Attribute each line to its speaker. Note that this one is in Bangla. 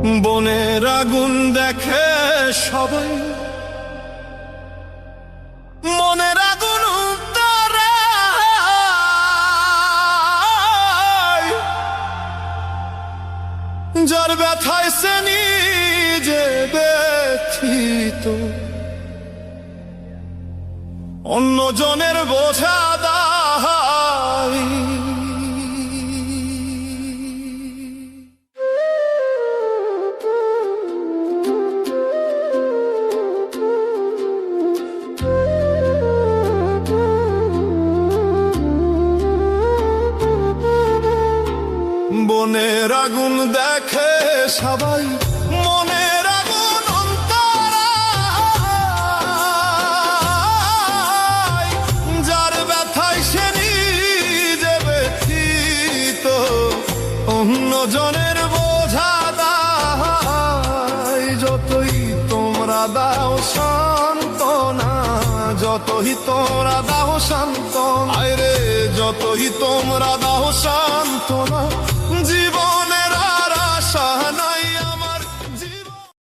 Speaker 1: বনের আগুন দেখে সবাই, মনের আগুন তারায়, যার ব্যথায় সে নিজে ব্যথিত, অন্যজনের বোঝা দায়। বনের আগুন দেখে সবাই, মনের আগুন অন্তরায়, যার ব্যথায় সে নিজে ব্যথিত, অন্যজনের বোঝা দায়। যতই তোমরা দাও সান্ত্বনা, যতই তোমরা দাও সান্ত্বনা, আরে যতই তোমরা দাও সান্ত্বনা,